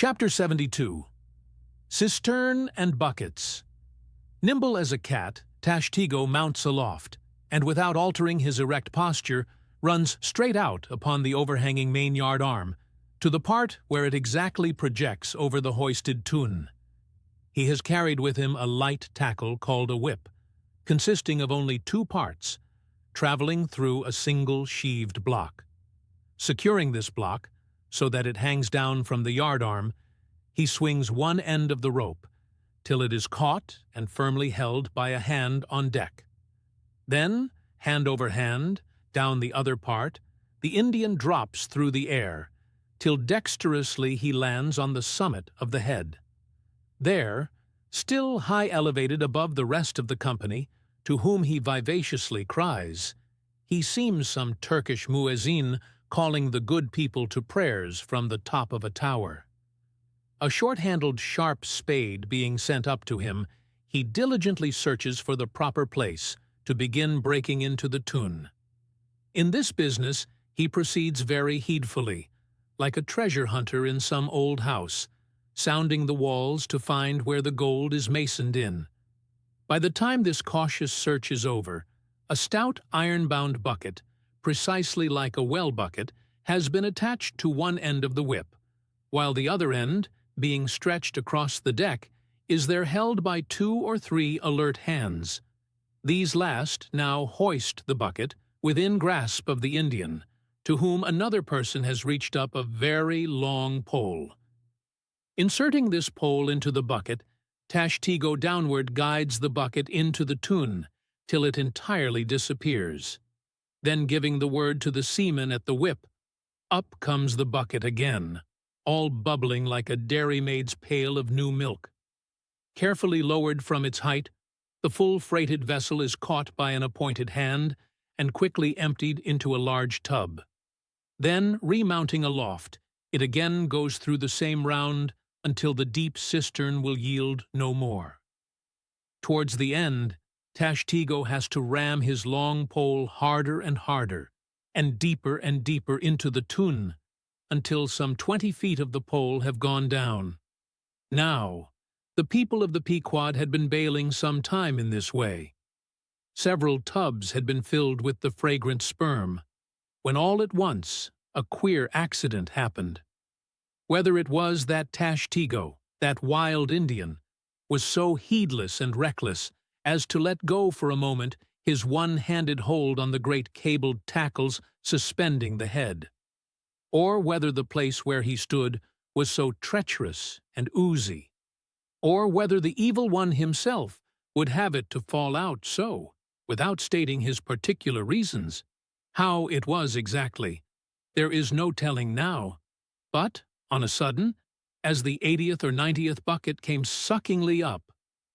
Chapter 72. Cistern and Buckets. Nimble as a cat, Tashtego mounts aloft, and without altering his erect posture, runs straight out upon the overhanging main-yard arm, to the part where it exactly projects over the hoisted tun. He has carried with him a light tackle called a whip, consisting of only two parts, traveling through a single sheaved block. Securing this block, so that it hangs down from the yard arm, he swings one end of the rope, till it is caught and firmly held by a hand on deck. Then, hand over hand, down the other part, the Indian drops through the air, till dexterously he lands on the summit of the head. There, still high elevated above the rest of the company, to whom he vivaciously cries, he seems some Turkish muezzin calling the good people to prayers from the top of a tower. A short-handled sharp spade being sent up to him, he diligently searches for the proper place to begin breaking into the tun. In this business he proceeds very heedfully, like a treasure hunter in some old house, sounding the walls to find where the gold is masoned in. By the time this cautious search is over, a stout iron-bound bucket, precisely like a well bucket, has been attached to one end of the whip, while the other end, being stretched across the deck, is there held by 2 or 3 alert hands. These last now hoist the bucket within grasp of the Indian, to whom another person has reached up a very long pole. Inserting this pole into the bucket, Tashtego downward guides the bucket into the tun, till it entirely disappears. Then giving the word to the seaman at the whip, up comes the bucket again, all bubbling like a dairymaid's pail of new milk. Carefully lowered from its height, the full-freighted vessel is caught by an appointed hand and quickly emptied into a large tub. Then, remounting aloft, it again goes through the same round until the deep cistern will yield no more. Towards the end, Tashtego has to ram his long pole harder and harder, and deeper into the tun, until some 20 feet of the pole have gone down. Now, the people of the Pequod had been bailing some time in this way. Several tubs had been filled with the fragrant sperm, when all at once a queer accident happened. Whether it was that Tashtego, that wild Indian, was so heedless and reckless as to let go for a moment his one-handed hold on the great cabled tackles suspending the head, or whether the place where he stood was so treacherous and oozy, or whether the evil one himself would have it to fall out so, without stating his particular reasons. How it was exactly, there is no telling now, but, on a sudden, as the 80th or 90th bucket came suckingly up,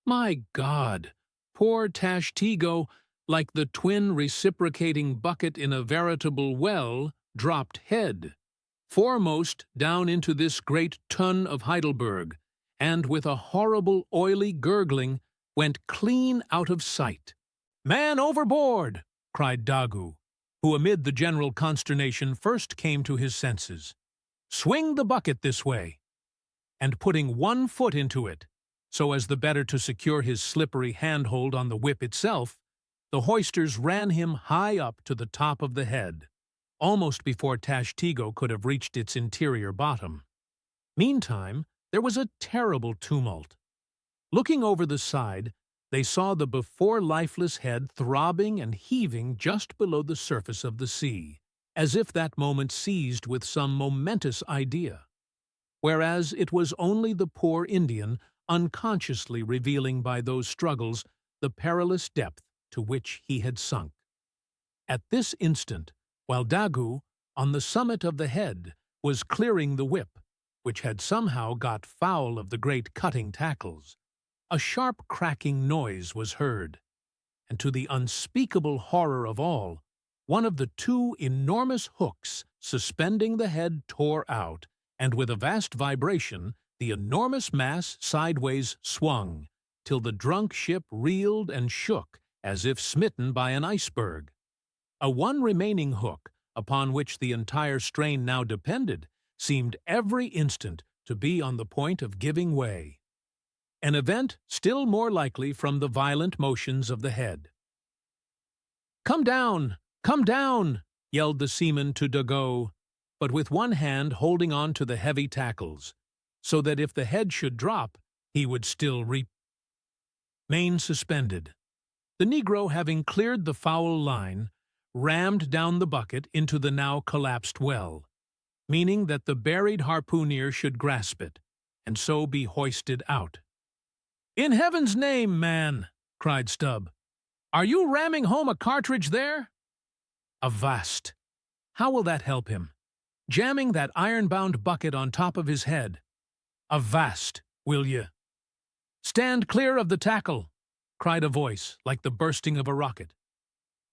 my God! Poor Tashtego, like the twin reciprocating bucket in a veritable well, dropped head foremost down into this great tun of Heidelberg, and with a horrible oily gurgling went clean out of sight. "Man overboard!" cried Dagu, who amid the general consternation first came to his senses. "Swing the bucket this way!" And putting one foot into it, so as the better to secure his slippery handhold on the whip itself, the hoisters ran him high up to the top of the head, almost before Tashtego could have reached its interior bottom. Meantime, there was a terrible tumult. Looking over the side, they saw the before lifeless head throbbing and heaving just below the surface of the sea, as if that moment seized with some momentous idea, whereas it was only the poor Indian unconsciously revealing by those struggles the perilous depth to which he had sunk. At this instant, while Dagu, on the summit of the head, was clearing the whip, which had somehow got foul of the great cutting tackles, a sharp cracking noise was heard, and to the unspeakable horror of all, one of the 2 enormous hooks suspending the head tore out, and with a vast vibration the enormous mass sideways swung, till the drunk ship reeled and shook as if smitten by an iceberg. A one remaining hook, upon which the entire strain now depended, seemed every instant to be on the point of giving way. An event still more likely from the violent motions of the head. "Come down! Come down!" yelled the seaman to Dago, but with one hand holding on to the heavy tackles, so that if the head should drop, he would still remain suspended. The Negro, having cleared the foul line, rammed down the bucket into the now collapsed well, meaning that the buried harpooner should grasp it, and so be hoisted out. "In heaven's name, man!" cried Stubb. "Are you ramming home a cartridge there?" Avast! How will that help him? Jamming that iron-bound bucket on top of his head. Avast, will ye? "Stand clear of the tackle!" cried a voice like the bursting of a rocket.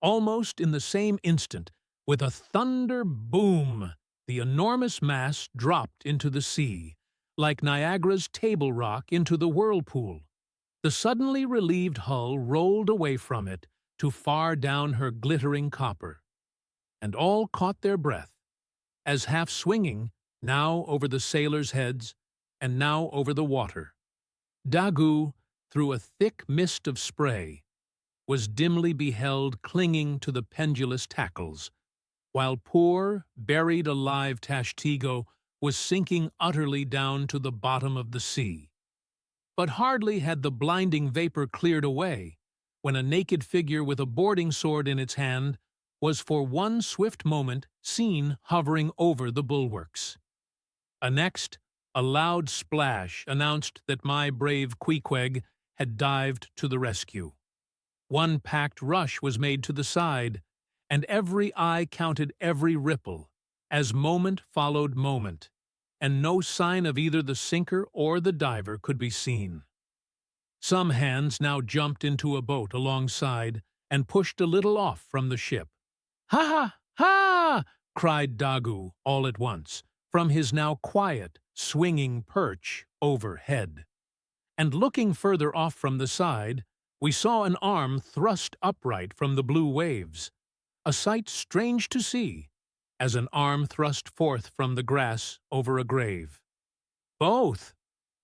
Almost in the same instant, with a thunder boom, the enormous mass dropped into the sea, like Niagara's Table Rock into the whirlpool. The suddenly relieved hull rolled away from it to far down her glittering copper, and all caught their breath, as half swinging, now over the sailors' heads, and now over the water, Daggoo, through a thick mist of spray, was dimly beheld clinging to the pendulous tackles, while poor, buried alive Tashtego was sinking utterly down to the bottom of the sea. But hardly had the blinding vapor cleared away, when a naked figure with a boarding sword in its hand was for one swift moment seen hovering over the bulwarks. Next, a loud splash announced that my brave Queequeg had dived to the rescue. One packed rush was made to the side, and every eye counted every ripple, as moment followed moment, and no sign of either the sinker or the diver could be seen. Some hands now jumped into a boat alongside and pushed a little off from the ship. "Ha ha ha!" cried Daggoo all at once, from his now quiet, swinging perch overhead. And looking further off from the side, we saw an arm thrust upright from the blue waves, a sight strange to see, as an arm thrust forth from the grass over a grave. "Both!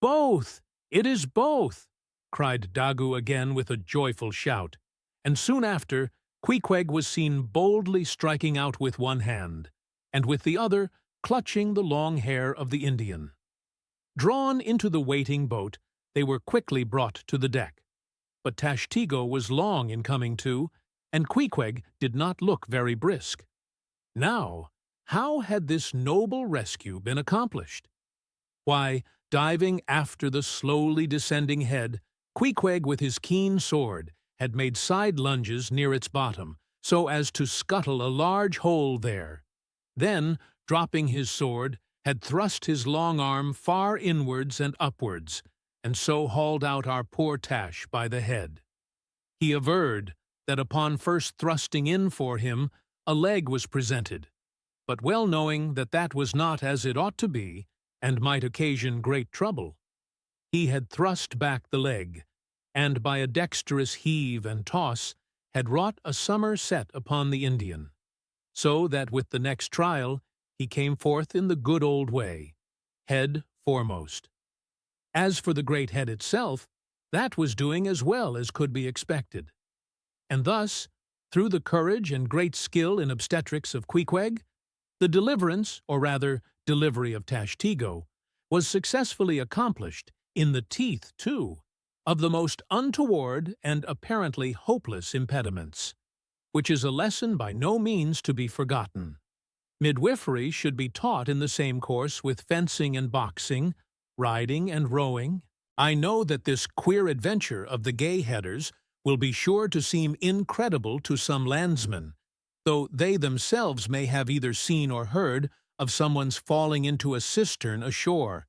Both! It is both!" cried Daggoo again with a joyful shout, and soon after, Queequeg was seen boldly striking out with one hand, and with the other clutching the long hair of the Indian. Drawn into the waiting boat, they were quickly brought to the deck. But Tashtego was long in coming to, and Queequeg did not look very brisk. Now, how had this noble rescue been accomplished? Why, diving after the slowly descending head, Queequeg with his keen sword had made side lunges near its bottom, so as to scuttle a large hole there. Then, dropping his sword, had thrust his long arm far inwards and upwards, and so hauled out our poor Tash by the head. He averred that upon first thrusting in for him, a leg was presented, but well knowing that that was not as it ought to be, and might occasion great trouble, he had thrust back the leg, and by a dexterous heave and toss had wrought a summer set upon the Indian, so that with the next trial he came forth in the good old way, head foremost. As for the great head itself, that was doing as well as could be expected. And thus, through the courage and great skill in obstetrics of Queequeg, the deliverance, or rather delivery of Tashtego, was successfully accomplished, in the teeth, too, of the most untoward and apparently hopeless impediments, which is a lesson by no means to be forgotten. Midwifery should be taught in the same course with fencing and boxing, riding and rowing. I know that this queer adventure of the gay headers will be sure to seem incredible to some landsmen, though they themselves may have either seen or heard of someone's falling into a cistern ashore,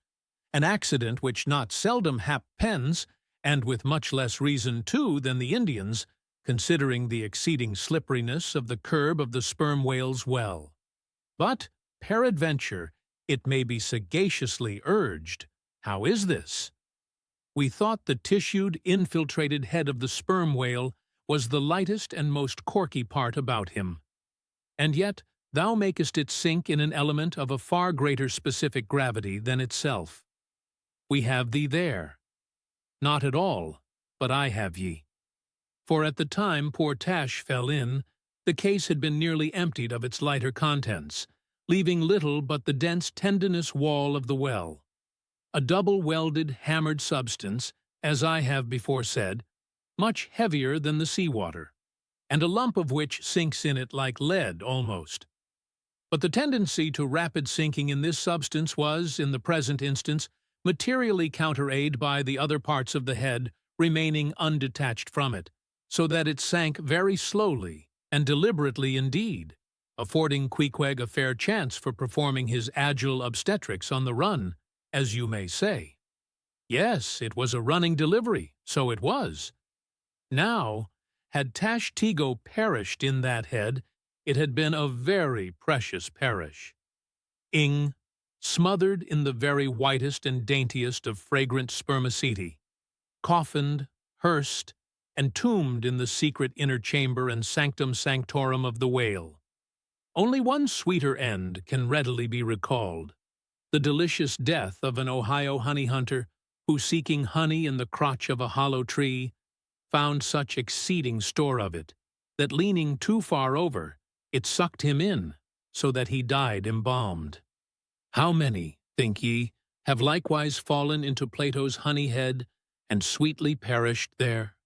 an accident which not seldom happens, and with much less reason too than the Indians, considering the exceeding slipperiness of the curb of the sperm whale's well. But, peradventure, it may be sagaciously urged, how is this? We thought the tissued, infiltrated head of the sperm whale was the lightest and most corky part about him. And yet thou makest it sink in an element of a far greater specific gravity than itself. we have thee there. Not at all, but I have ye. For at the time poor Tash fell in, the case had been nearly emptied of its lighter contents, leaving little but the dense tendinous wall of the well, a double-welded, hammered substance, as I have before said, much heavier than the sea-water, and a lump of which sinks in it like lead almost. But the tendency to rapid sinking in this substance was, in the present instance, materially counter-aided by the other parts of the head remaining undetached from it, so that it sank very slowly and deliberately indeed, affording Queequeg a fair chance for performing his agile obstetrics on the run, as you may say. Yes, it was a running delivery, so it was. Now, had Tashtego perished in that head, it had been a very precious perish. Ing, smothered in the very whitest and daintiest of fragrant spermaceti, coffined, hearsed, and tombed in the secret inner chamber and sanctum sanctorum of the whale. Only one sweeter end can readily be recalled, the delicious death of an Ohio honey hunter who, seeking honey in the crotch of a hollow tree, found such exceeding store of it, that leaning too far over, it sucked him in, so that he died embalmed. How many, think ye, have likewise fallen into Plato's honey head and sweetly perished there?